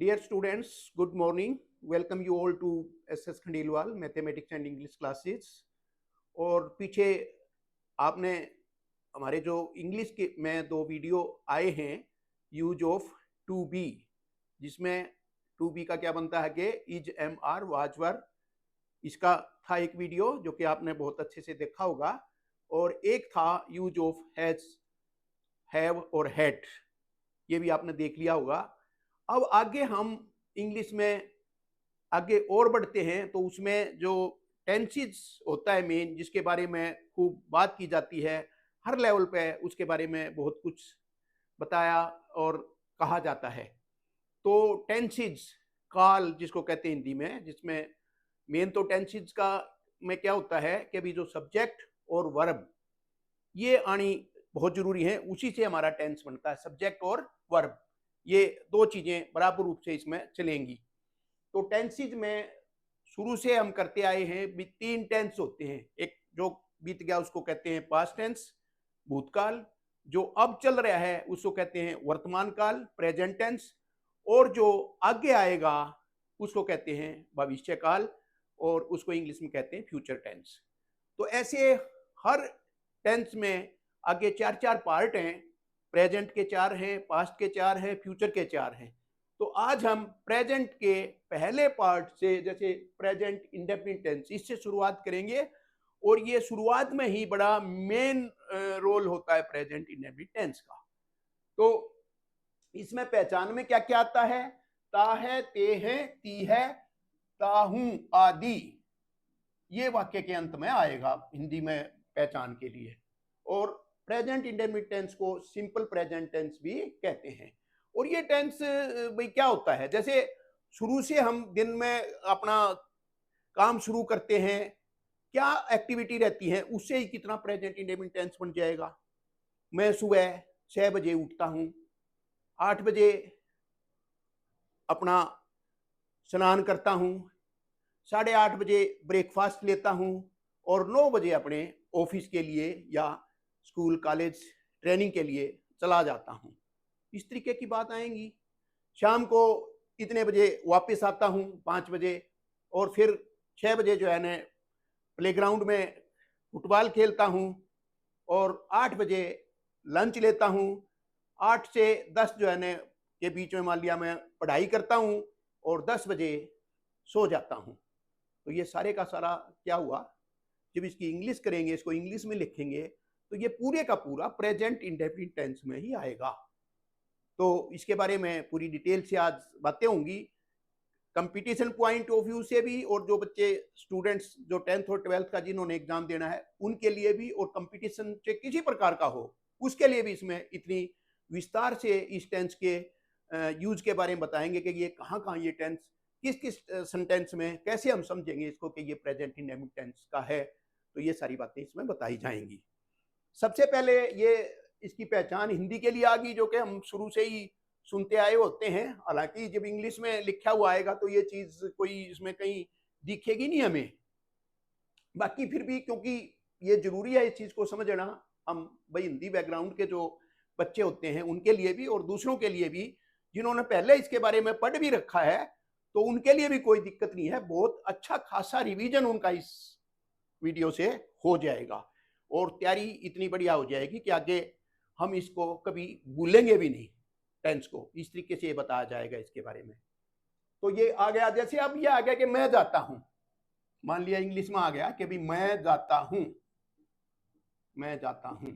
Dear students, good morning. Welcome you all to SS Khandelwal mathematics and English classes. और पीछे आपने हमारे जो इंग्लिश के में दो वीडियो आए हैं यूज ऑफ टू बी, जिसमें टू बी का क्या बनता है कि इज, एम, आर, वाज, वर। इसका था एक वीडियो जो कि आपने बहुत अच्छे से देखा होगा, और एक था यूज ऑफ हैज, हैव और हैड, ये भी आपने देख लिया होगा। अब आगे हम इंग्लिश में आगे और बढ़ते हैं, तो उसमें जो टेंसेस होता है मेन, जिसके बारे में खूब बात की जाती है हर लेवल पे, उसके बारे में बहुत कुछ बताया और कहा जाता है। तो टेंसेस, काल जिसको कहते हैं हिंदी में, जिसमें मेन तो टेंसेस का में क्या होता है कि अभी जो सब्जेक्ट और वर्ब ये आनी बहुत जरूरी है, उसी से हमारा टेंस बनता है, सब्जेक्ट और वर्ब, ये दो चीजें बराबर रूप से इसमें चलेंगी। तो टेंसेज में शुरू से हम करते आए हैं, तीन टेंस होते हैं। एक जो बीत गया उसको कहते हैं पास्ट टेंस, भूतकाल। जो अब चल रहा है उसको कहते हैं वर्तमान काल, प्रेजेंट टेंस। और जो आगे आएगा उसको कहते हैं भविष्य काल, और उसको इंग्लिश में कहते हैं फ्यूचर टेंस। तो ऐसे हर टेंस में आगे चार चार पार्ट हैं, प्रेजेंट के चार हैं, पास्ट के चार हैं, फ्यूचर के चार हैं। तो आज हम प्रेजेंट के पहले पार्ट से, जैसे प्रेजेंट इंडेफिनिट टेंस, इससे शुरुआत करेंगे। और ये शुरुआत में ही बड़ा मेन रोल होता है प्रेजेंट इंडेफिनिट टेंस का। तो इसमें पहचान में क्या क्या आता है? ता है, ते है, ती है, ताहूं आदि, ये वाक्य के अंत में आएगा हिंदी में पहचान के लिए। और प्रेजेंट इंडेफिनिट टेंस को सिंपल प्रेजेंट टेंस भी कहते हैं। और ये टेंस भाई क्या होता है, जैसे शुरू से हम दिन में अपना काम शुरू करते हैं, क्या एक्टिविटी रहती है, उससे ही कितना प्रेजेंट इंडेफिनिट टेंस बन जाएगा। मैं सुबह 6 बजे उठता हूं, 8 बजे अपना स्नान करता हूं, 8:30 बजे ब्रेकफास्ट लेता हूं, और 9 बजे अपने ऑफिस के लिए या स्कूल कॉलेज ट्रेनिंग के लिए चला जाता हूं। इस तरीके की बात आएंगी। शाम को इतने बजे वापस आता हूं, 5 बजे, और फिर 6 बजे जो है ना प्लेग्राउंड में फुटबॉल खेलता हूं, और 8 बजे लंच लेता हूं। 8 से 10 जो है ना के बीच में मान लिया मैं पढ़ाई करता हूं, और 10 बजे सो जाता हूं। तो ये सारे का सारा क्या हुआ, जब इसकी इंग्लिश करेंगे, इसको इंग्लिश में लिखेंगे, तो ये पूरे का पूरा प्रेजेंट इंडेफिनिट टेंस में ही आएगा। तो इसके बारे में पूरी डिटेल से आज बातें होंगी, कंपटीशन पॉइंट ऑफ व्यू से भी, और जो बच्चे स्टूडेंट्स जो 10th और 12th का जिन्होंने एग्जाम देना है उनके लिए भी, और कंपटीशन से किसी प्रकार का हो उसके लिए भी इसमें इतनी विस्तार से इस टेंस के यूज के बारे में बताएंगे कि ये कहाँ कहाँ ये टेंस किस किस सेंटेंस में कैसे हम समझेंगे इसको कि ये प्रेजेंट इंडेफिनिट टेंस का है। तो ये सारी बातें इसमें बताई जाएंगी। सबसे पहले ये इसकी पहचान हिंदी के लिए आ गई, जो कि हम शुरू से ही सुनते आए होते हैं। हालांकि जब इंग्लिश में लिखा हुआ आएगा तो ये चीज कोई इसमें कहीं दिखेगी नहीं हमें, बाकी फिर भी क्योंकि ये जरूरी है इस चीज को समझना, हम भाई हिंदी बैकग्राउंड के जो बच्चे होते हैं उनके लिए भी, और दूसरों के लिए भी जिन्होंने पहले इसके बारे में पढ़ भी रखा है, तो उनके लिए भी कोई दिक्कत नहीं है। बहुत अच्छा खासा रिवीजन उनका इस वीडियो से हो जाएगा, और तैयारी इतनी बढ़िया हो जाएगी कि आगे हम इसको कभी भूलेंगे भी नहीं। टेंस को इस तरीके से ये बताया जाएगा इसके बारे में। तो ये आ गया, जैसे अब ये आ गया कि मैं जाता हूं, मान लिया इंग्लिश में आ गया कि भी मैं जाता हूं, मैं जाता हूं।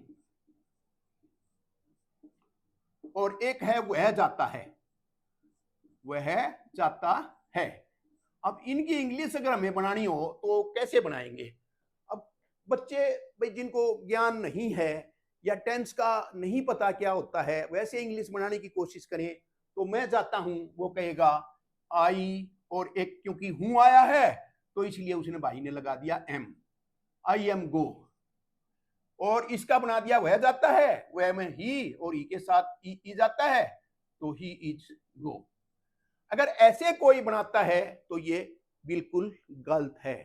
और एक है वह जाता है, वह जाता है। अब इनकी इंग्लिश अगर हमें बनानी हो तो कैसे बनाएंगे? अब बच्चे भाई जिनको ज्ञान नहीं है या टेंस का नहीं पता क्या होता है, वैसे इंग्लिश बनाने की कोशिश करें तो मैं जाता हूं वो कहेगा आई, और एक क्योंकि हूं आया है तो इसलिए उसने भाई ने लगा दिया एम, आई एम गो। और इसका बना दिया वह जाता है, वह में ही, और ई के साथ ई जाता है तो ही इज गो। अगर ऐसे कोई बनाता है तो ये बिल्कुल गलत है,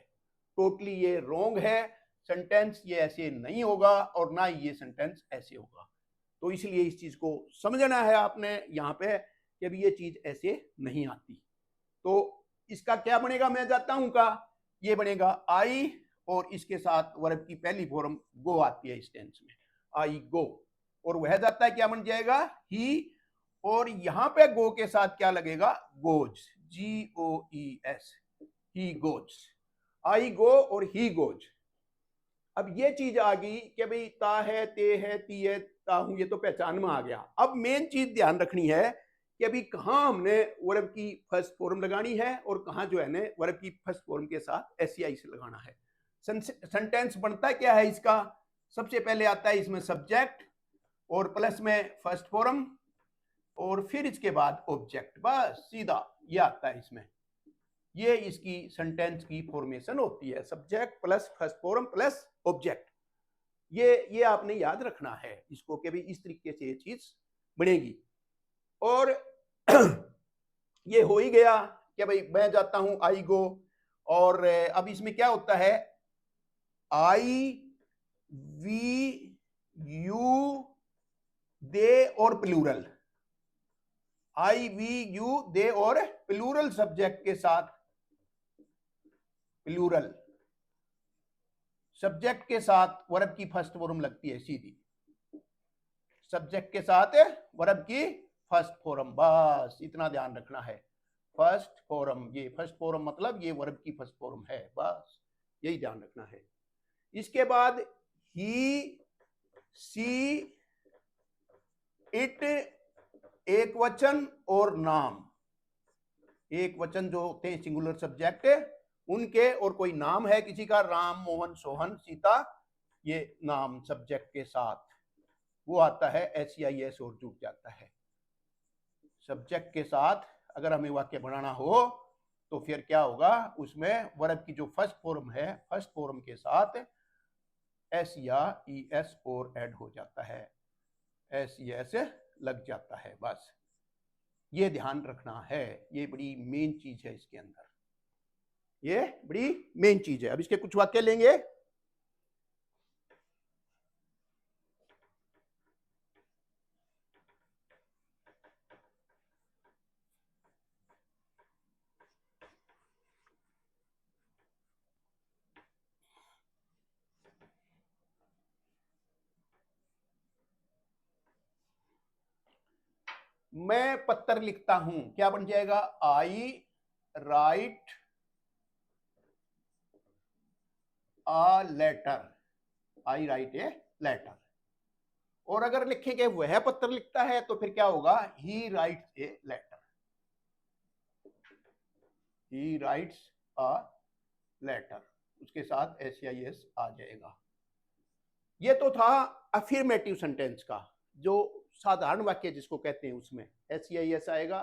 टोटली ये रॉन्ग है। सेंटेंस ये ऐसे नहीं होगा, और ना ये सेंटेंस ऐसे होगा। तो इसलिए इस चीज को समझना है आपने यहाँ पे कि अभी ये चीज ऐसे नहीं आती। तो इसका क्या बनेगा, मैं जाता हूं का, ये बनेगा आई और इसके साथ वर्ब की पहली फॉर्म गो आती है इस टेंस में, आई गो, और वह जाता है क्या बन जाएगा, ही, और यहां पे गो के साथ क्या लगेगा, गोज, GOES, ही गोज, आई गो और ही गोज। अब ये चीज आ गई कि भाई ता है, ते है, ती है, ता हूं, ये तो पहचान में आ गया। अब मेन चीज ध्यान रखनी है कि अभी कहाँ हमने वर्ब की फर्स्ट फॉर्म लगानी है और कहाँ जो है ना वर्ब की फर्स्ट फॉर्म के साथ SCI से लगाना है। सेंटेंस बनता क्या है इसका, सबसे पहले आता है इसमें सब्जेक्ट और प्लस में फर्स्ट फॉर्म और फिर इसके बाद ऑब्जेक्ट, बस सीधा ये आता है इसमें। ये इसकी सेंटेंस की फॉर्मेशन होती है, subject plus first form plus object. ये आपने याद रखना है इसको कि भाई इस तरीके से ये चीज बनेगी। और ये हो ही गया कि भाई मैं जाता हूं, आई गो, और अब इसमें क्या होता है, आई, वी, यू, दे और प्लूरल, आई, वी, यू, दे और प्लूरल सब्जेक्ट के साथ, प्लूरल सब्जेक्ट के साथ वर्ब की फर्स्ट फॉर्म लगती है सीधी, सब्जेक्ट के साथ वर्ब की फर्स्ट फॉर्म, बस इतना ध्यान रखना है। फर्स्ट फॉर्म, ये फर्स्ट फॉर्म मतलब ये वर्ब की फर्स्ट फॉर्म है, बस यही ध्यान रखना है। इसके बाद ही, सी, इट, एक वचन और नाम, एक वचन जो होते हैं सिंगुलर सब्जेक्ट उनके, और कोई नाम है किसी का, राम, मोहन, सोहन, सीता, ये नाम सब्जेक्ट के साथ वो आता है SCIS और जुड़ जाता है। सब्जेक्ट के साथ अगर हमें वाक्य बनाना हो तो फिर क्या होगा, उसमें वर्ब की जो फर्स्ट फॉर्म है, फर्स्ट फॉर्म के साथ S या ES और ऐड हो जाता है, SES लग जाता है, बस ये ध्यान रखना है। ये बड़ी मेन चीज है इसके अंदर, ये बड़ी मेन चीज है। अब इसके कुछ वाक्य लेंगे। मैं पत्र लिखता हूं, क्या बन जाएगा, I write a letter, I write a letter. और अगर लिखेंगे वह पत्र लिखता है तो फिर क्या होगा, he writes a letter, he writes a letter, उसके साथ SCIS आ जाएगा। ये तो था अफर्मेटिव सेंटेंस का, जो साधारण वाक्य जिसको कहते हैं उसमें SCIS आएगा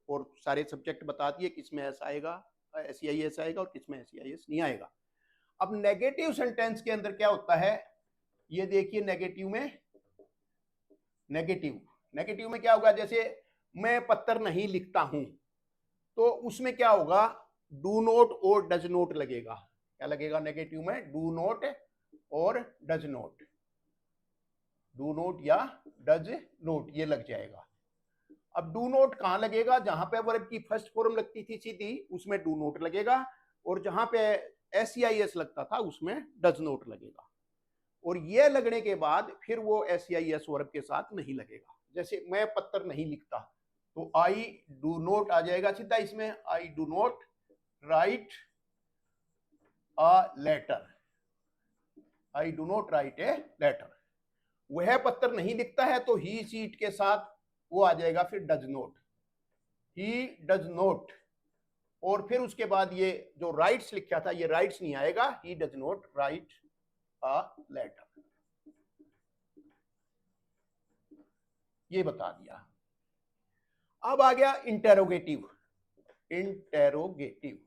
और सारे सब्जेक्ट बता दिए किसमें ऐसा आएगा, SCIS आएगा और किसमें SCIS नहीं आएगा। अब नेगेटिव सेंटेंस के अंदर क्या होता है, ये देखिए नेगेटिव में, नेगेटिव में क्या होगा, जैसे मैं पत्र नहीं लिखता हूं तो उसमें क्या होगा, डू नॉट और डज नॉट लगेगा। क्या लगेगा नेगेटिव में, डू नॉट और डज नॉट, डू नॉट या डज नॉट ये लग जाएगा। अब डू नॉट कहां लगेगा, जहां पे वर्ब की फर्स्ट फॉर्म लगती थी सीधी उसमें डू नॉट लगेगा, और जहां पे SCIS लगता था उसमें डज नॉट लगेगा। और ये लगने के बाद फिर वो SCIS वर्ब के साथ नहीं लगेगा। जैसे मैं पत्र नहीं लिखता तो आई डू नॉट आ जाएगा सीधा इसमें, I do not write a letter, I do not write a letter. वह पत्र नहीं लिखता है तो ही सीट के साथ वो आ जाएगा फिर does not, he does not, और फिर उसके बाद ये जो राइट्स लिखा था ये राइट्स नहीं आएगा, he does not write a letter, ये बता दिया। अब आ गया इंटेरोगेटिव, इंटेरोगेटिव,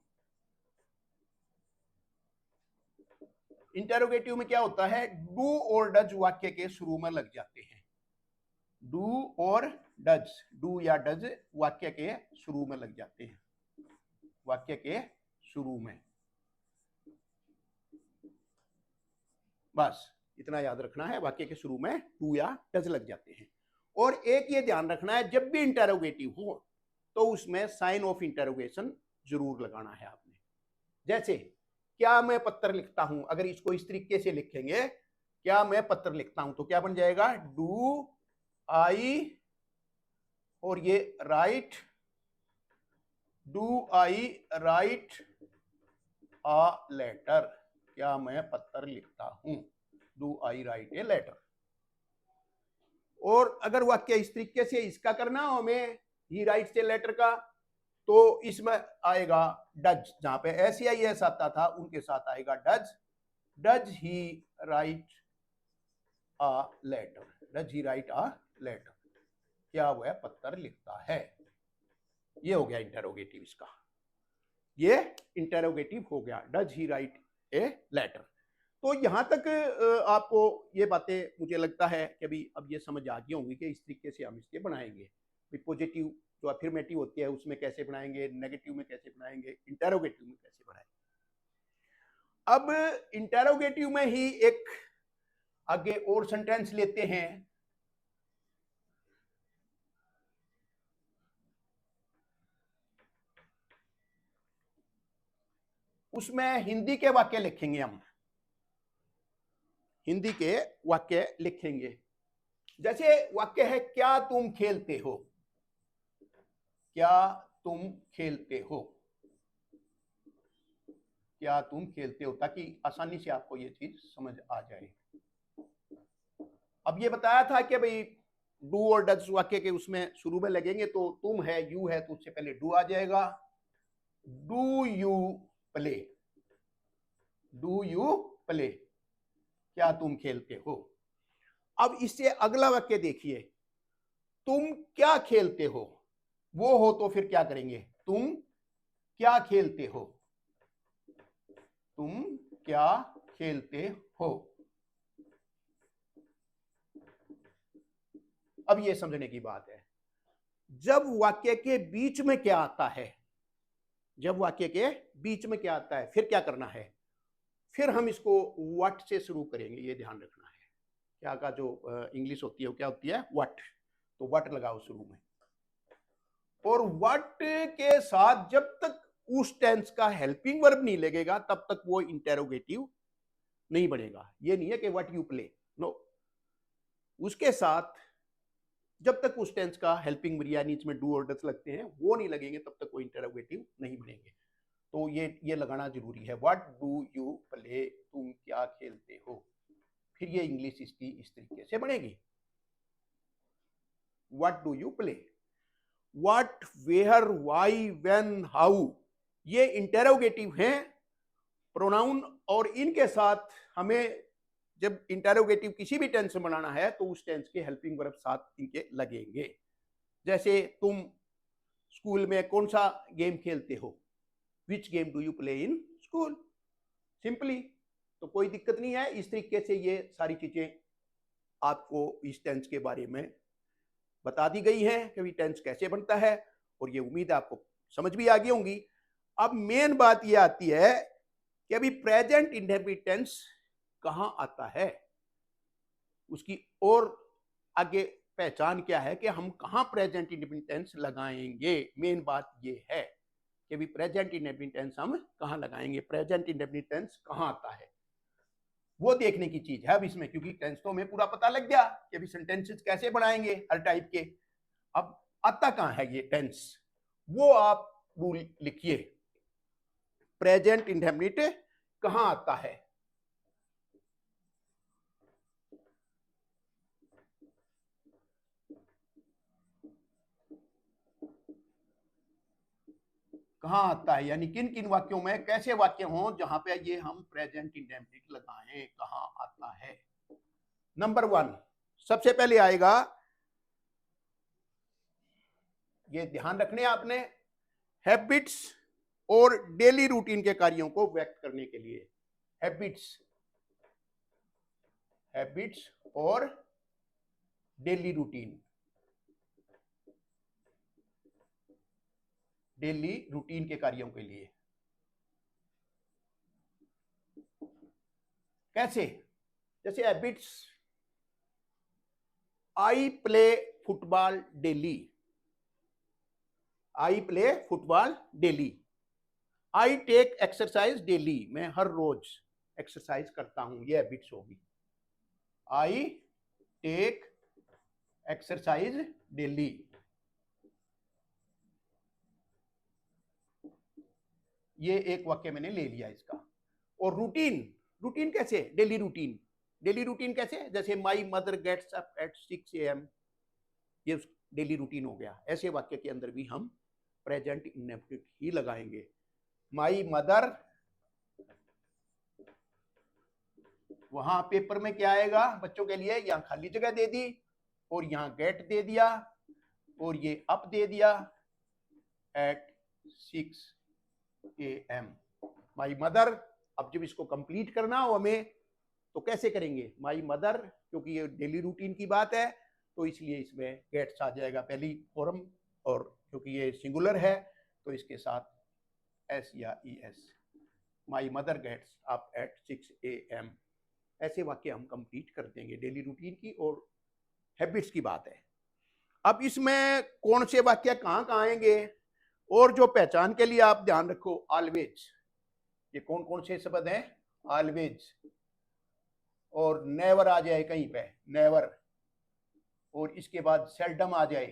इंटेरोगेटिव में क्या होता है, डू और डज वाक्य के शुरू में लग जाते हैं, डू और डज, डू या डज वाक्य के शुरू में लग जाते हैं, वाक्य के शुरू में, बस इतना याद रखना है, वाक्य के शुरू में डू या डज लग जाते हैं। और एक ये ध्यान रखना है, जब भी इंटेरोगेटिव हो तो उसमें साइन ऑफ इंटरोगेशन जरूर लगाना है आपने। जैसे क्या मैं पत्र लिखता हूं, अगर इसको इस तरीके से लिखेंगे, क्या मैं पत्र लिखता हूं, तो क्या बन जाएगा, डू आई, और ये write, do I write a letter, क्या मैं पत्र लिखता हूं, do I write a letter. और अगर वाक्य इस तरीके से इसका करना हो हमें, ही राइट्स ए लेटर का, तो इसमें आएगा डज, जहां पे SAIS आता था उनके साथ आएगा does, does he write a letter, does he write a letter, क्या वह पत्र लिखता है। ये हो गया इंटरोगेटिव इसका, ये इंटरोगेटिव हो गया, does he write a letter. तो यहां तक आपको ये बातें मुझे लगता है कि अभी अब ये समझ आ गई होंगी कि इस तरीके से हम इसके बनाएंगे, पॉजिटिव जो अफर्मेटिव होती है उसमें कैसे बनाएंगे, नेगेटिव में कैसे बनाएंगे, इंटरोगेटिव में कैसे बनाएंगे। अब इंटरोगेटिव में ही एक आगे और सेंटेंस लेते हैं। उसमें हिंदी के वाक्य लिखेंगे हम, हिंदी के वाक्य लिखेंगे। जैसे वाक्य है, क्या तुम खेलते हो, क्या तुम खेलते हो, क्या तुम खेलते हो, ताकि आसानी से आपको ये चीज समझ आ जाए। अब ये बताया था कि भाई डू और डज वाक्य के उसमें शुरू में लगेंगे, तो तुम है, यू है, तो उससे पहले डू आ जाएगा, do you play, do you play, क्या तुम खेलते हो। अब इससे अगला वाक्य देखिए, तुम क्या खेलते हो, वो हो तो फिर क्या करेंगे, तुम क्या खेलते हो, तुम क्या खेलते हो। अब ये समझने की बात है, जब वाक्य के बीच में क्या आता है, जब वाक्य के बीच में क्या आता है, फिर क्या करना है, फिर हम इसको व्हाट से शुरू करेंगे, ये ध्यान रखना है। क्या का जो इंग्लिश होती है वो क्या होती है, व्हाट, तो व्हाट लगाओ शुरू में। और व्हाट के साथ जब तक उस टेंस का हेल्पिंग वर्ब नहीं लगेगा तब तक वो इंटेरोगेटिव नहीं बनेगा। ये नहीं है कि व्हाट यू प्ले, नो, उसके साथ जब तक उस टेंस का हेल्पिंग वर्ब यानी इसमें डू और डज लगते हैं वो नहीं लगेंगे तब तक वो इंटेरोगेटिव नहीं बनेंगे। तो ये लगाना जरूरी है, व्हाट डू यू प्ले, तुम क्या खेलते हो, फिर ये इंग्लिश इसकी इस तरीके से बनेगी, what do you play. What, where, why, when, how, ये इंटेरोगेटिव हैं प्रोनाउन, और इनके साथ हमें जब इंटेरोगेटिव किसी भी टेंस में बनाना है तो उस टेंस के हेल्पिंग वर्ब साथ इनके लगेंगे। जैसे तुम स्कूल में कौन सा गेम खेलते हो, which game do you play in school, simply, तो कोई दिक्कत नहीं है। इस तरीके से ये सारी चीजें आपको इस टेंस के बारे में बता दी गई हैं कि टेंस कैसे बनता है, और ये उम्मीद आपको समझ भी आ गई होंगी। अब मेन बात ये आती है कि अभी प्रेजेंट इंडेफिनिट टेंस कहां आता है, उसकी और आगे पहचान क्या है कि हम कहां प्रेजेंट इंडेफिनिट टेंस लगाएंगे। मेन बात ये है कि भी प्रेजेंट इंडेफिनिट टेंस हम कहां लगाएंगे, प्रेजेंट इंडेफिनिट टेंस कहां आता है, वो देखने की चीज है अब इसमें, क्योंकि टेंस तो हमें पूरा पता लग गया कि अभी सेंटेंसेस कैसे बनाएंगे हर टाइप के। अब आता कहां है ये टेंस, वो आप रूल लिखिए, प्रेजेंट इंडेफिनिट कहां आता है। कहां आता है, यानी किन किन वाक्यों में, कैसे वाक्य हों जहां पे ये हम प्रेजेंट इंडेफिनिट लगाएं, कहां आता है। नंबर 1 सबसे पहले आएगा, ये ध्यान रखने आपने, हैबिट्स और डेली रूटीन के कार्यों को व्यक्त करने के लिए, हैबिट्स, हैबिट्स और डेली रूटीन, डेली रूटीन के कार्यों के लिए। कैसे, जैसे habits, I play football daily, I play football daily, I take exercise daily, मैं हर रोज एक्सरसाइज करता हूं, ये हैबिट्स होगी। आई टेक एक्सरसाइज डेली, ये एक वाक्य मैंने ले लिया इसका। और रूटीन, रूटीन कैसे, डेली रूटीन, डेली रूटीन कैसे, जैसे my mother gets up at 6 AM, ये डेली रूटीन हो गया। ऐसे वाक्य के अंदर भी हम प्रेजेंट इंडेफिनिट ही लगाएंगे। माई मदर, वहां पेपर में क्या आएगा बच्चों के लिए, यहां खाली जगह दे दी और यहां गेट दे दिया और ये अप दे दिया एट 6 AM। माई मदर, अब जब इसको कंप्लीट करना हो हमें तो कैसे करेंगे, माई मदर, क्योंकि ये डेली रूटीन की बात है तो इसलिए इसमें गेट्स आ जाएगा पहली फॉर्म, और क्योंकि ये सिंगुलर है तो इसके साथ एस या ES, my mother gets up at 6 AM। ऐसे वाक्य हम कंप्लीट कर देंगे, डेली रूटीन की और हैबिट्स की बात है। अब इसमें कौन से वाक्य कहाँ कहाँ आएंगे, और जो पहचान के लिए आप ध्यान रखो, ऑलवेज, ये कौन कौन से शब्द हैं, ऑलवेज, और नेवर आ जाए कहीं पे, नेवर, और इसके बाद सेल्डम आ जाए,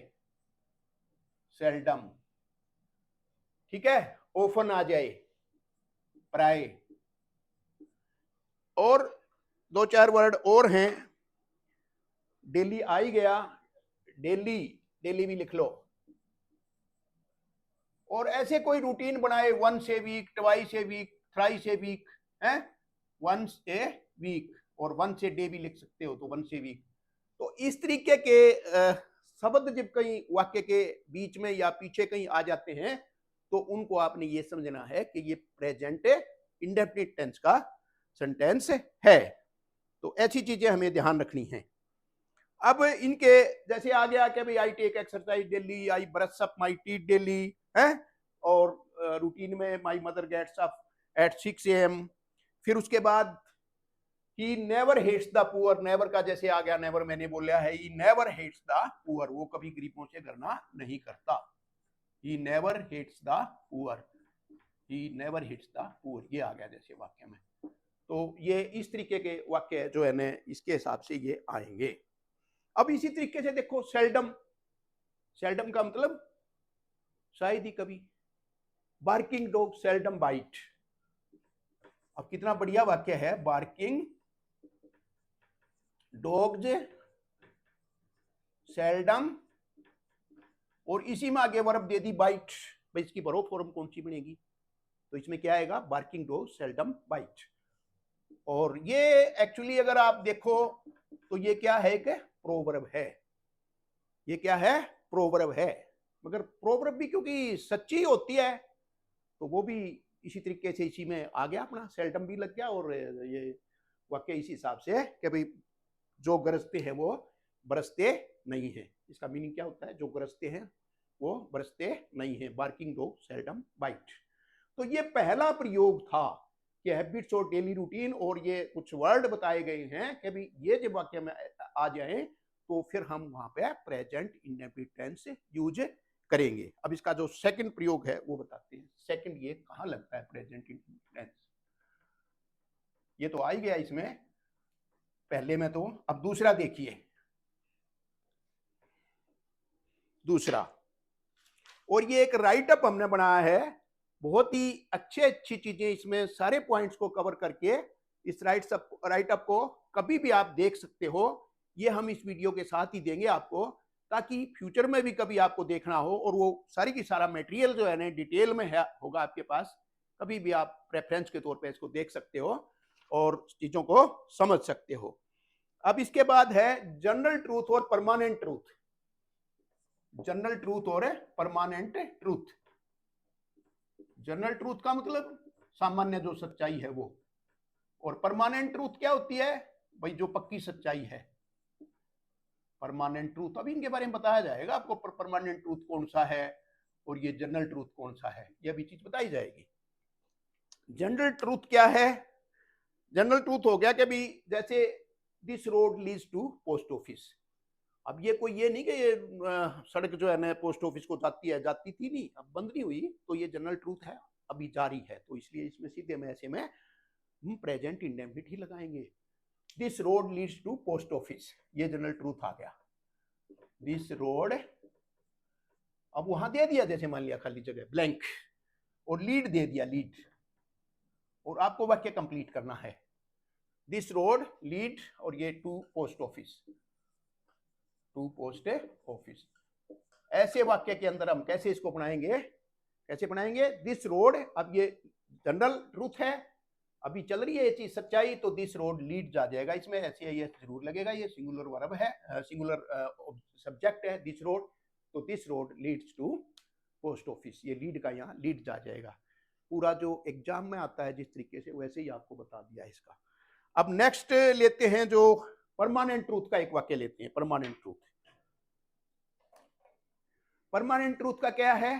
सेल्डम, ठीक है, ओफन आ जाए, प्राय, और दो चार वर्ड और हैं, डेली आ ही गया, डेली, डेली भी लिख लो, और ऐसे कोई रूटीन बनाए, once a week, twice a week, thrice a week, है, वंस ए वीक, और वंस ए डे भी लिख सकते हो, तो वंस ए वीक। तो इस तरीके के शब्द जब कहीं वाक्य के बीच में या पीछे कहीं आ जाते हैं तो उनको आपने ये समझना है कि ये प्रेजेंट इंडेफिनिट टेंस का सेंटेंस है। तो ऐसी चीजें हमें ध्यान रखनी है। अब इनके जैसे आ गया कि भाई I take exercise daily, I brush up my teeth daily, है, और रूटीन में my mother gets up at 6 AM। फिर उसके बाद he never hates the poor, never का जैसे आ गया, नेवर मैंने बोला है, he never hates the poor, वो कभी गरीबों से घृणा नहीं करता, he never hates the poor, he never hits the poor, ये आ गया जैसे वाक्य में। तो ये इस तरीके के वाक्य जो है ना, इसके हिसाब से ये आएंगे। अब इसी तरीके से देखो, सेल्डम, सेल्डम का मतलब शायद ही कभी, बार्किंग डॉग सेल्डम बाइट, अब कितना बढ़िया वाक्य है, बार्किंग डॉग्स सेल्डम, और इसी में आगे वर्ब दे दी बाइट, भाई इसकी बरो फॉर्म कौन सी बनेगी, तो इसमें क्या आएगा, बार्किंग डॉग सेल्डम बाइट। और ये एक्चुअली अगर आप देखो तो ये क्या है, कि प्रोवर्ब है, ये क्या है, प्रोवर्ब है, मगर प्रोवर्ब भी क्योंकि सच्ची होती है तो वो भी इसी तरीके से इसी में आ गया, अपना सेल्डम भी लग गया, और ये वाक्य इसी हिसाब से है कि भाई जो गरजते हैं वो बरसते नहीं है। इसका मीनिंग क्या होता है, जो गरजते हैं वो बरसते नहीं है, बार्किंग डॉग सेल्डम बाइट। तो ये पहला प्रयोग था कि हैबिट्स और डेली रूटीन, और ये कुछ वर्ड बताए गए हैं कि भाई ये जब वाक्य में आ जाए तो फिर हम वहां पे प्रेजेंट इंडेफिनिट टेंस यूज करेंगे। अब इसका जो सेकंड प्रयोग है वो बताते हैं। सेकंड ये कहां लगता है प्रेजेंट इंडेफिनिट टेंस, ये तो आ ही गया इसमें पहले में, तो अब दूसरा देखिए, दूसरा, और ये एक राइट अप हमने बनाया है, बहुत ही अच्छी चीजें इसमें, सारे पॉइंट्स को कवर करके इस राइट अप को कभी भी आप देख सकते हो, ये हम इस वीडियो के साथ ही देंगे आपको, ताकि फ्यूचर में भी कभी आपको देखना हो और वो सारी की सारा मटेरियल जो है ना डिटेल में है होगा आपके पास, कभी भी आप रेफरेंस के तौर पे इसको देख सकते हो और चीजों को समझ सकते हो। अब इसके बाद है जनरल ट्रूथ और परमानेंट ट्रूथ, जनरल ट्रूथ और परमानेंट ट्रूथ। जनरल ट्रूथ का मतलब सामान्य जो सच्चाई है वो, और परमानेंट ट्रूथ क्या होती है, भाई जो पक्की सच्चाई है, परमानेंट ट्रूथ। अभी इनके बारे में बताया जाएगा आपको, परमानेंट ट्रूथ कौन सा है और ये जनरल ट्रूथ कौन सा है, यह भी चीज बताई जाएगी। जनरल ट्रूथ क्या है, जनरल ट्रूथ हो गया कि भी जैसे this road leads to post office, अब ये कोई ये नहीं कि ये सड़क जो है ना पोस्ट ऑफिस को जाती है, जाती थी नहीं, अब बंद नहीं हुई, तो ये जनरल ट्रूथ है, अभी जारी है, तो इसलिए इसमें सीधे में ऐसे में हम प्रेजेंट इंडेफिनिट ही लगाएंगे। This road leads to post office, ये जनरल ट्रूथ आ गया। दिस रोड, अब वहां दे दिया जैसे मान लिया खाली जगह ब्लैंक, और लीड दे दिया, लीड, और आपको वाक्य कंप्लीट करना है। दिस रोड लीड, और ये to post office, to post office. ऐसे वाक्य के अंदर हम कैसे इसको बनाएंगे, कैसे बनाएंगे? दिस रोड, अब ये जनरल ट्रूथ है, अभी चल रही है ये चीज सच्चाई, तो दिस रोड लीड जा जाएगा इसमें, ऐसे ये जरूर लगेगा, ये सिंगुलर वर्ब है, सिंगुलर सब्जेक्ट है दिस रोड, तो this road leads to post office, ये लीड का यहाँ लीड जा जाएगा। पूरा जो एग्जाम में आता है जिस तरीके से, वैसे ही आपको बता दिया इसका। अब नेक्स्ट लेते हैं जो परमानेंट ट्रूथ का एक वाक्य लेते हैं। परमानेंट ट्रूथ, परमानेंट ट्रूथ का क्या है?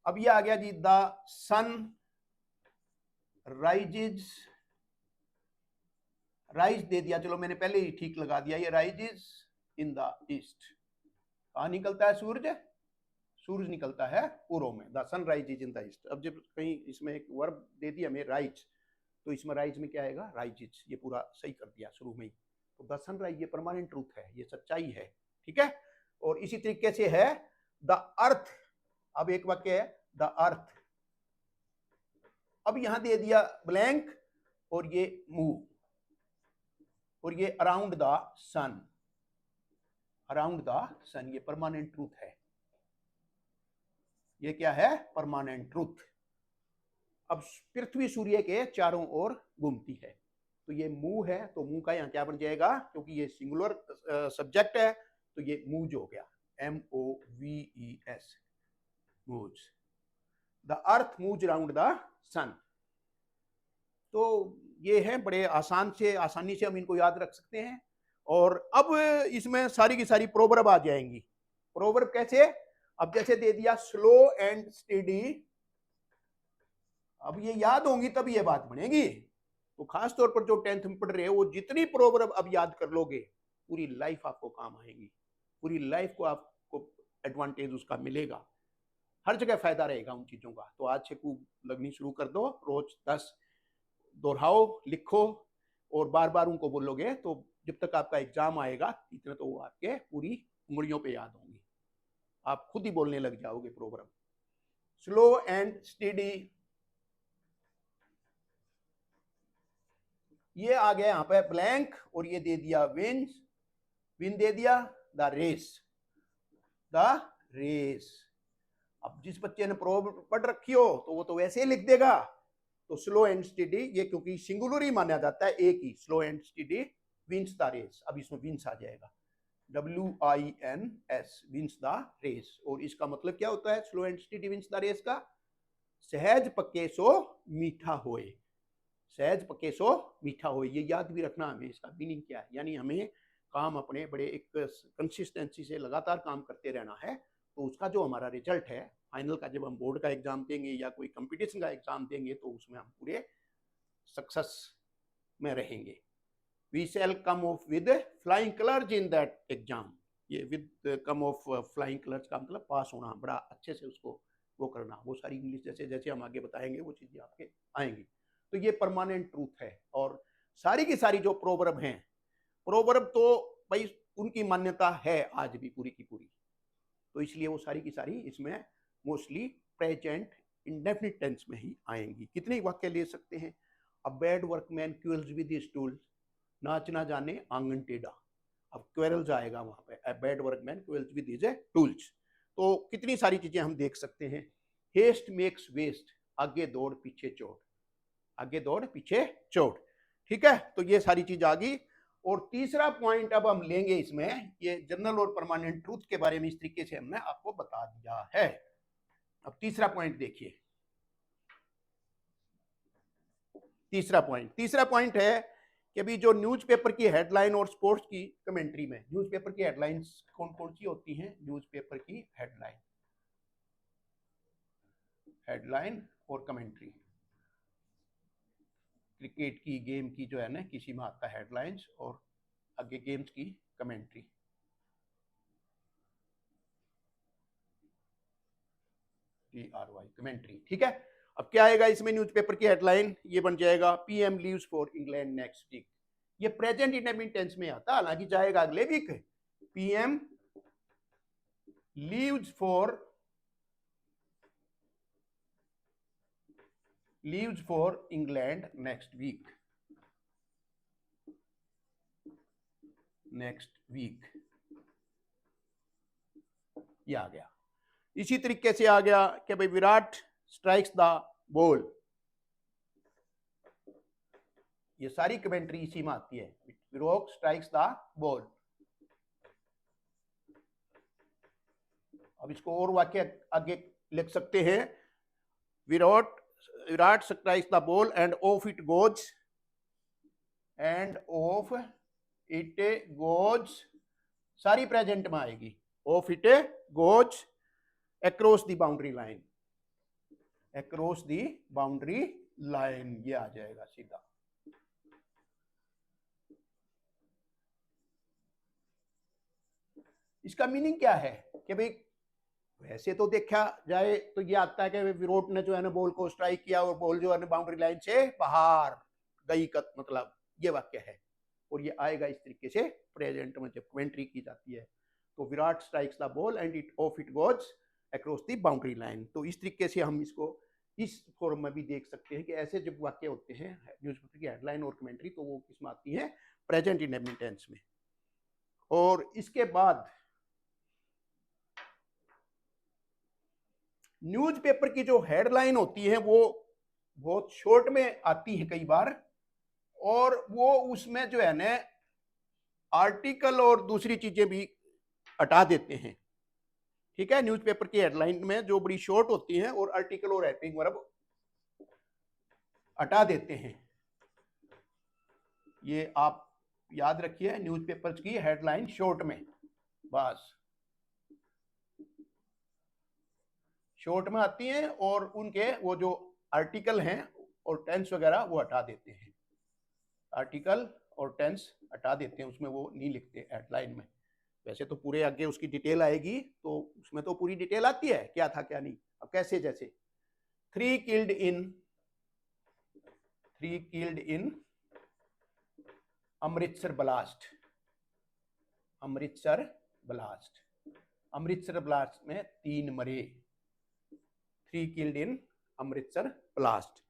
अब ये आ गया जी, द सन राइजेज, राइज दे दिया, चलो मैंने पहले ही ठीक लगा दिया, ये राइजेज इन द ईस्ट। कहां निकलता है सूरज? सूरज निकलता है पूर्व में। The sun rises in the east. अब जब कहीं इसमें एक वर्ब दे दिया हमें राइज, तो इसमें राइज में क्या आएगा? राइजेज, ये पूरा सही कर दिया शुरू में ही। तो द सन राइज, ये परमानेंट ट्रूथ है, ये सच्चाई है, ठीक है। और इसी तरीके से है द अर्थ, अब एक वाक्य है द अर्थ, अब यहां दे दिया ब्लैंक, और ये मूव, और ये around the sun, around the sun, ये परमानेंट ट्रूथ है। ये क्या है? Permanent truth. अब पृथ्वी सूर्य के चारों ओर घूमती है, तो ये मूव है, तो मूव का यहाँ क्या बन जाएगा? क्योंकि ये सिंगुलर सब्जेक्ट है, तो ये मूव्स हो गया, MOVES, moves. The earth moves around the sun. तो ये है, बड़े आसान से, आसानी से हम इनको याद रख सकते हैं। और अब इसमें सारी की सारी प्रोवर्ब आ जाएंगी। प्रोवर्ब कैसे? अब जैसे दे दिया स्लो एंड स्टेडी, अब ये याद होंगी तब ये बात बनेगी। तो खास तौर पर जो 10th में पढ़ रहे हो, वो जितनी प्रोवर्ब अब याद कर लोगे, पूरी लाइफ आपको काम आएगी, पूरी लाइफ को आपको एडवांटेज उसका मिलेगा, हर जगह फायदा रहेगा उन चीजों का। तो आज से खूब लगनी शुरू कर दो, रोज 10 दोहराओ, लिखो, और बार बार उनको बोलोगे, तो जब तक आपका एग्जाम आएगा इतना तो वो आपके पूरी उंगलियों पे याद होंगी, आप खुद ही बोलने लग जाओगे प्रोग्राम। स्लो एंड स्टेडी, ये आ गया यहाँ पे ब्लैंक, और ये दे दिया विंस, विन दे दिया, द रेस, द रेस। अब जिस बच्चे ने प्रोवर्ब पढ़ रखी हो तो वो तो वैसे ही लिख देगा। तो स्लो एंड स्टेडी, ये क्योंकि सिंगुलर ही माना जाता है, एक ही, slow and steady wins the race. अब इसमें विंस आ जाएगा, WINS, विंस द रेस। और इसका मतलब क्या होता है slow and steady wins the race का? सहज पके सो मीठा होए, सहज पके सो मीठा होए, ये याद भी रखना हमें, इसका मीनिंग क्या है। यानी हमें काम अपने बड़े एक कंसिस्टेंसी से लगातार काम करते रहना है, तो उसका जो हमारा रिजल्ट है फाइनल का, जब हम बोर्ड का एग्जाम देंगे या कोई कंपटीशन का एग्जाम देंगे, तो उसमें हम पूरे सक्सेस में रहेंगे। We shall come off with flying colours in that exam, ये with come off flying colours का मतलब पास होना, बड़ा अच्छे से उसको वो करना, वो सारी इंग्लिश जैसे जैसे हम आगे बताएंगे वो चीजें आपके आएंगी। तो ये परमानेंट ट्रूथ है। और सारी की सारी जो प्रोवर्ब हैं, प्रोवर्ब तो भाई उनकी मान्यता है आज भी पूरी की पूरी, तो इसलिए वो सारी की सारी इसमें मोस्टली प्रेजेंट इंडेफिनिट टेंस में ही आएंगी। कितने वाक्य ले सकते हैं? A bad workman quills with his tools, नाच ना जाने आंगन टेढ़ा। अब क्वेरल्स आएगा वहां पे, a bad workman quills with his tools. तो कितनी सारी चीजें हम देख सकते हैं। हेस्ट मेक्स वेस्ट, आगे दौड़ पीछे चोट, आगे दौड़ पीछे चोट, ठीक है। तो ये सारी चीज आ गई। और तीसरा पॉइंट अब हम लेंगे इसमें, ये जनरल और परमानेंट ट्रूथ के बारे में इस तरीके से हमने आपको बता दिया है। अब तीसरा पॉइंट देखिए, तीसरा पॉइंट है कि अभी जो न्यूज़पेपर की हेडलाइन और स्पोर्ट्स की कमेंट्री में, न्यूज़पेपर की हेडलाइंस कौन कौन सी होती हैं? न्यूज़पेपर की हेडलाइन, हेडलाइन और कमेंट्री, क्रिकेट की गेम की जो है ना, किसी में आता है हेडलाइंस और आगे गेम्स की कमेंट्री। TRY कमेंट्री, ठीक है। अब क्या आएगा इसमें न्यूज़पेपर की हेडलाइन, ये बन जाएगा PM leaves for England next week. ये प्रेजेंट इंडेफिनिट टेंस में आता, हालांकि जाएगा अगले week. PM leaves for England next week, ये आ गया। इसी तरीके से आ गया कि भाई विराट स्ट्राइक्स द बॉल, ये सारी कमेंट्री इसी में आती है। Virat strikes the ball. अब इसको और वाक्य आगे लिख सकते हैं, Virat strikes the ball end of it goes, सारी प्रेजेंट में आएगी, of it goes across the boundary line, ये आ जाएगा सीधा। इसका मीनिंग क्या है कि भाई वैसे तो देखा जाए तो ये आता है कि विराट ने जो है ना बॉल को स्ट्राइक किया और बॉल जो है ना बाउंड्री लाइन से बाहर गई, मतलब ये वाक्य है। और ये आएगा इस तरीके से प्रेजेंट में जब कमेंट्री की जाती है, तो Virat strikes the ball and it goes across the boundary line. तो इस तरीके से हम इसको इस फॉर्म में भी देख सकते हैं कि ऐसे जब वाक्य होते हैं न्यूज़पेपर की हेडलाइन और कमेंट्री, तो वो किसमें आती है, प्रेजेंट इंडेफिनिट टेंस में। और इसके बाद न्यूज़पेपर की जो हेडलाइन होती है वो बहुत शॉर्ट में आती है कई बार, और वो उसमें जो है ना आर्टिकल और दूसरी चीजें भी हटा देते हैं, ठीक है। न्यूज़पेपर की हेडलाइन में जो बड़ी शॉर्ट होती है और आर्टिकल और हेडिंग वर्ब हटा देते हैं, ये आप याद रखिए। न्यूज़पेपर की हेडलाइन शॉर्ट में, बस शॉर्ट में आती हैं और उनके वो जो आर्टिकल हैं और टेंस वगैरह वो हटा देते हैं, आर्टिकल और टेंस हटा देते हैं, उसमें वो नहीं लिखते हेडलाइन में। वैसे तो पूरे आगे उसकी डिटेल आएगी, तो उसमें तो पूरी डिटेल आती है क्या था क्या नहीं। अब कैसे, जैसे 3 किल्ड इन अमृतसर ब्लास्ट में 3 मरे, 3 किल्ड इन अमृतसर ब्लास्ट।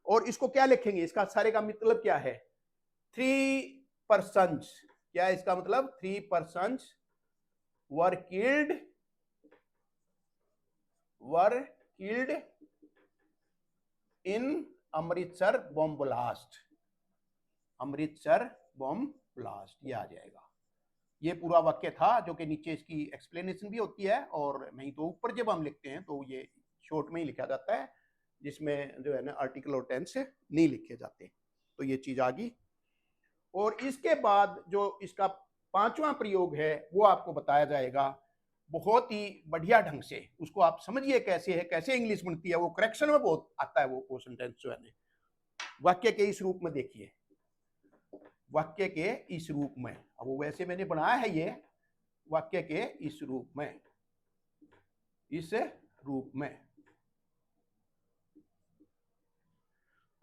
और इसको क्या लिखेंगे, इसका सारे का मतलब क्या है, 3 पर्सन्स, क्या है इसका मतलब, 3 persons were killed in Amritsar bomb blast, ये आ जाएगा। ये पूरा वाक्य था, जो कि नीचे इसकी एक्सप्लेनेशन भी होती है, और नहीं तो ऊपर जब हम लिखते हैं तो ये शॉर्ट में ही लिखा जाता है, जिसमें जो है ना आर्टिकल और टेंस नहीं लिखे जाते। तो ये चीज आ गई। और इसके बाद जो इसका 5वां प्रयोग है वो आपको बताया जाएगा बहुत ही बढ़िया ढंग से। उसको आप समझिए कैसे है, कैसे इंग्लिश बनती है, वो करेक्शन में बहुत आता है वो क्वेश्चन टेंस जो है ना। वाक्य के इस रूप में देखिए, वाक्य के इस रूप में, अब वो वैसे मैंने बनाया है ये, वाक्य के इस रूप में।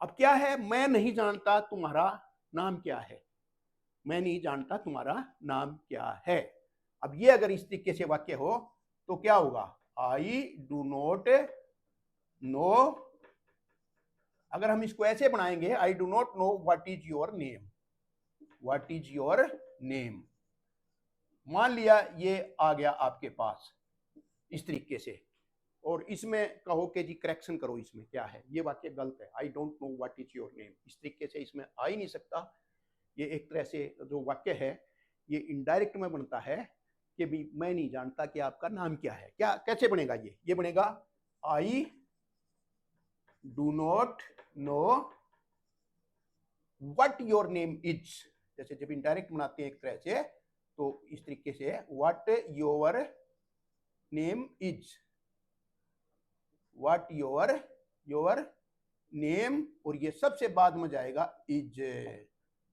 अब क्या है, मैं नहीं जानता तुम्हारा नाम क्या है, मैं नहीं जानता तुम्हारा नाम क्या है। अब ये अगर इस तरीके से वाक्य हो तो क्या होगा, आई डू नॉट नो। अगर हम इसको ऐसे बनाएंगे, आई do not know what is your name, मान लिया ये आ गया आपके पास इस तरीके से, और इसमें कहो कि जी करेक्शन करो, इसमें क्या है, ये वाक्य गलत है, I don't know what is your name, इस तरीके से इसमें आ ही नहीं सकता। ये एक तरह से जो वाक्य है ये इनडायरेक्ट में बनता है कि भी मैं नहीं जानता कि आपका नाम क्या है। क्या कैसे बनेगा, ये बनेगा आई do not know what your name is. जैसे जब इनडायरेक्ट बनाते हैं एक तरह से, तो इस तरीके से what your name is, what your name, और ये सबसे बाद में जाएगा इज,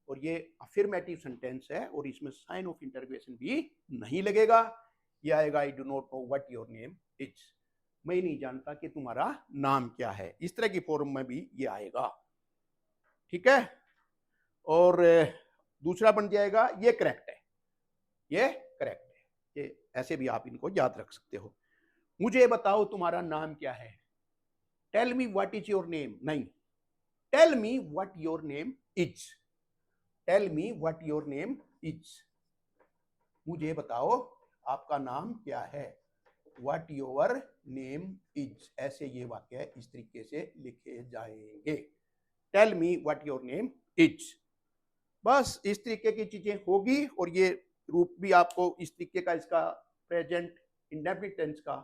और ये अफर्मेटिव सेंटेंस है और इसमें साइन ऑफ इंटरोगेशन भी नहीं लगेगा, ये आएगा आई do not know what your name is. मैं नहीं जानता कि तुम्हारा नाम क्या है। इस तरह की फॉर्म में भी ये आएगा, ठीक है। और दूसरा बन जाएगा ये करेक्ट है, ये करेक्ट है, ये ऐसे भी आप इनको याद रख सकते हो। मुझे बताओ तुम्हारा नाम क्या है। Tell me what is your name, नहीं, tell me what your name is, tell me what your name is, मुझे बताओ आपका नाम क्या है। व्हाट योर नेम इज, ऐसे ये वाक्य इस तरीके से लिखे जाएंगे। Tell me what your name is, बस इस तरीके की चीजें होगी। और ये रूप भी आपको इस तरीके का, इसका प्रेजेंट इंडेफिनिट टेंस का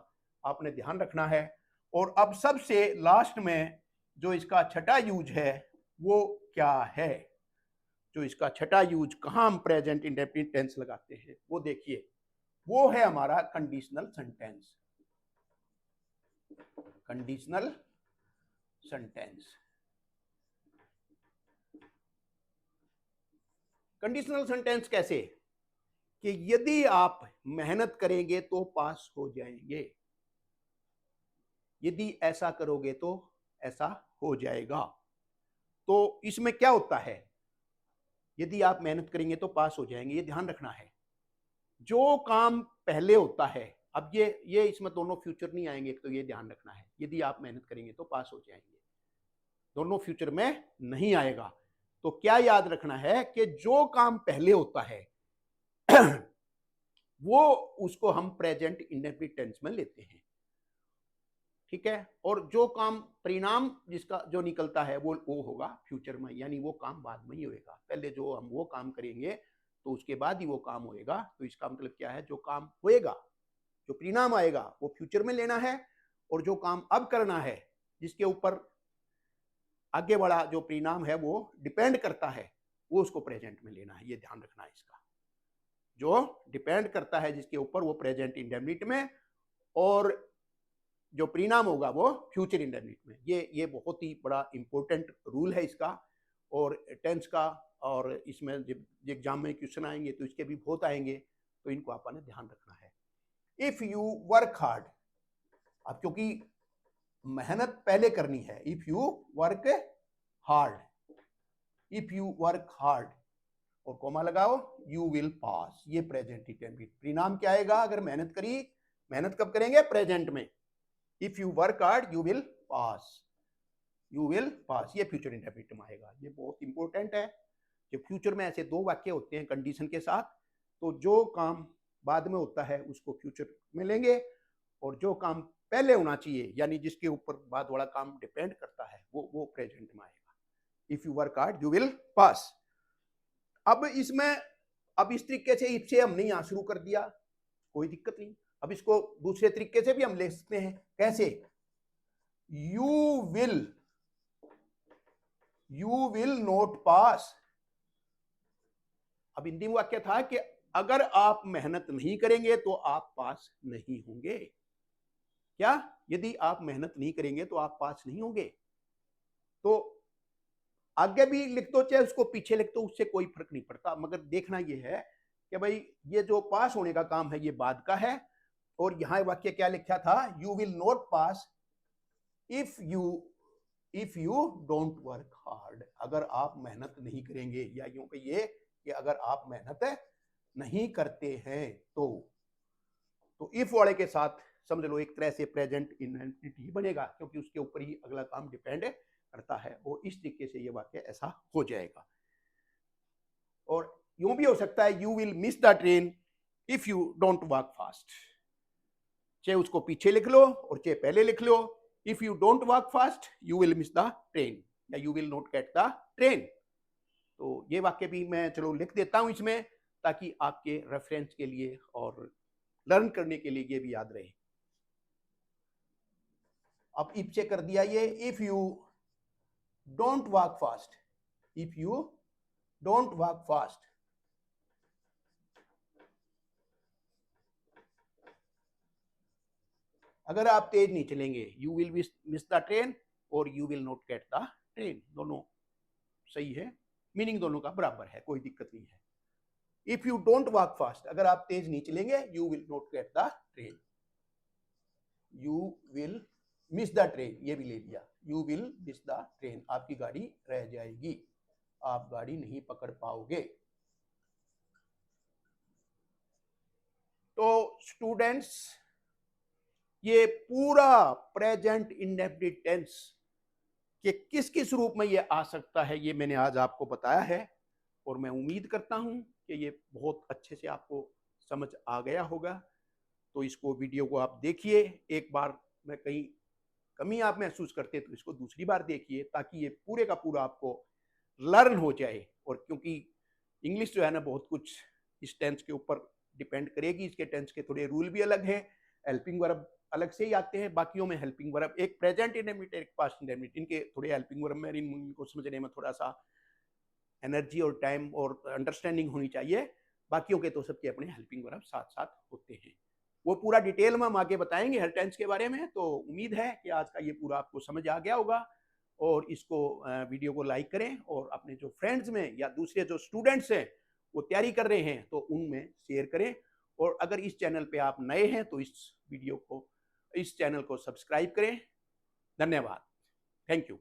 आपने ध्यान रखना है। और अब सबसे लास्ट में जो इसका छठा यूज है वो क्या है, जो इसका छठा यूज कहाँ हम प्रेजेंट इंडेफिनिट टेंस लगाते हैं वो देखिए, वो है हमारा conditional sentence. Conditional sentence, conditional sentence कैसे, कि यदि आप मेहनत करेंगे तो पास हो जाएंगे, यदि ऐसा करोगे तो ऐसा हो जाएगा। तो इसमें क्या होता है, यदि आप मेहनत करेंगे तो पास हो जाएंगे, ये ध्यान रखना है। जो काम पहले होता है, अब ये इसमें दोनों फ्यूचर नहीं आएंगे, तो ये ध्यान रखना है, यदि आप मेहनत करेंगे तो पास हो जाएंगे, दोनों फ्यूचर में नहीं आएगा। तो क्या याद रखना है कि जो काम पहले होता है वो उसको हम प्रेजेंट इंडेफिनिट टेंस में लेते हैं, ठीक है। और जो काम परिणाम जिसका जो निकलता है वो होगा फ्यूचर में, यानी वो काम बाद में ही होएगा। पहले जो हम वो काम करेंगे तो उसके बाद ही वो काम होएगा। तो इसका मतलब क्या है, जो काम होएगा, जो परिणाम आएगा वो फ्यूचर में लेना है, और जो काम अब करना है जिसके ऊपर आगे वाला जो परिणाम है वो डिपेंड करता है, वो उसको प्रेजेंट में लेना है। ये ध्यान रखना है इसका, जो डिपेंड करता है जिसके ऊपर वो प्रेजेंट इंडेफिनिट में, और जो परिणाम होगा वो फ्यूचर इंडेफिनिट में। ये बहुत ही बड़ा इंपॉर्टेंट रूल है इसका और टेंस का। और इसमें जब एग्जाम में क्वेश्चन आएंगे तो इसके भी बहुत आएंगे, तो इनको आपने ध्यान रखना है। इफ यू वर्क हार्ड, अब क्योंकि मेहनत पहले करनी है, if you work hard, if you work hard और कोमा लगाओ, यू विल पास, ये प्रेजेंट इंडेफिनिट। परिणाम क्या आएगा अगर मेहनत करी, मेहनत कब करेंगे, प्रेजेंट में। If you work hard you will pass, you will pass, ये फ्यूचर इंडेफिनिट में आएगा। ये बहुत इंपॉर्टेंट है। जब फ्यूचर में ऐसे दो वाक्य होते हैं कंडीशन के साथ, तो जो काम बाद में होता है उसको फ्यूचर में लेंगे, और जो काम पहले होना चाहिए यानी जिसके ऊपर बाद वाला काम डिपेंड करता है वो प्रेजेंट में आएगा। If you work hard you will pass. अब इसमें, अब इस तरीके से इफ से हमने यहां शुरू कर दिया, कोई दिक्कत नहीं। अब इसको दूसरे तरीके से भी हम ले सकते हैं, कैसे, यू विल नॉट पास। अब हिंदी में वाक्य था कि अगर आप मेहनत नहीं करेंगे तो आप पास नहीं होंगे। क्या, यदि आप मेहनत नहीं करेंगे तो आप पास नहीं होंगे। तो आगे भी लिख दो चाहे उसको पीछे लिख दो, उससे कोई फर्क नहीं पड़ता, मगर देखना यह है कि भाई ये जो पास होने का काम है ये बाद का है। और यहां वाक्य क्या लिखा था, you will not pass if you don't work hard, अगर आप मेहनत नहीं करेंगे, या यूं कहिए कि अगर आप मेहनत नहीं करते हैं तो इफ वाले के साथ समझ लो एक तरह से प्रेजेंट इंडेफिनिट ही बनेगा, क्योंकि उसके ऊपर ही अगला काम डिपेंड करता है। और इस तरीके से ये वाक्य ऐसा हो जाएगा। और यूं भी हो सकता है, you will miss the train if you don't walk fast, चाहे उसको पीछे लिख लो और चाहे पहले लिख लो। If you don't walk fast you will miss the train, या you will not get the train. तो ये वाक्य भी मैं चलो लिख देता हूं इसमें, ताकि आपके रेफरेंस के लिए और लर्न करने के लिए ये भी याद रहे। अब इफ से कर दिया ये, if you don't walk fast, if you don't walk fast, अगर आप तेज नहीं चलेंगे, you will miss the train और you will not get the train, दोनों सही है, मीनिंग दोनों का बराबर है, कोई दिक्कत नहीं है। If you don't walk fast, अगर आप तेज नहीं चलेंगे, you will not get the train. You will miss the train, ये भी ले लिया, you will miss the train, आपकी गाड़ी रह जाएगी, आप गाड़ी नहीं पकड़ पाओगे। तो स्टूडेंट्स, ये पूरा प्रेजेंट इंडेफिनिट टेंस कि किस किस रूप में ये आ सकता है, ये मैंने आज आपको बताया है, और मैं उम्मीद करता हूं कि ये बहुत अच्छे से आपको समझ आ गया होगा। तो इसको वीडियो को आप देखिए एक बार, मैं कहीं कमी आप महसूस करते तो इसको दूसरी बार देखिए, ताकि ये पूरे का पूरा आपको लर्न हो जाए। और क्योंकि इंग्लिश जो है ना बहुत कुछ इस टेंस के ऊपर डिपेंड करेगी, इसके टेंस के थोड़े रूल भी अलग हैं, हेल्पिंग वर्ब अलग से ही आते हैं, बाकियों में हेल्पिंग वर्ब एक प्रेजेंट इंडेफिनिट एक पास्ट इंडेफिनिट, इनके थोड़े हेल्पिंग वर्ब में इनको समझने में थोड़ा सा एनर्जी और टाइम और अंडरस्टैंडिंग होनी चाहिए, बाकियों के तो सबके अपने हेल्पिंग वर्ब साथ साथ होते हैं। वो पूरा डिटेल में हम आगे बताएंगे हर टेंस के बारे में। तो उम्मीद है कि आज का ये पूरा आपको समझ आ गया होगा, और इसको वीडियो को लाइक करें, और अपने जो फ्रेंड्स में या दूसरे जो स्टूडेंट्स हैं वो तैयारी कर रहे हैं तो उनमें शेयर करें। और अगर इस चैनल पे आप नए हैं तो इस चैनल को सब्सक्राइब करें। धन्यवाद। Thank you.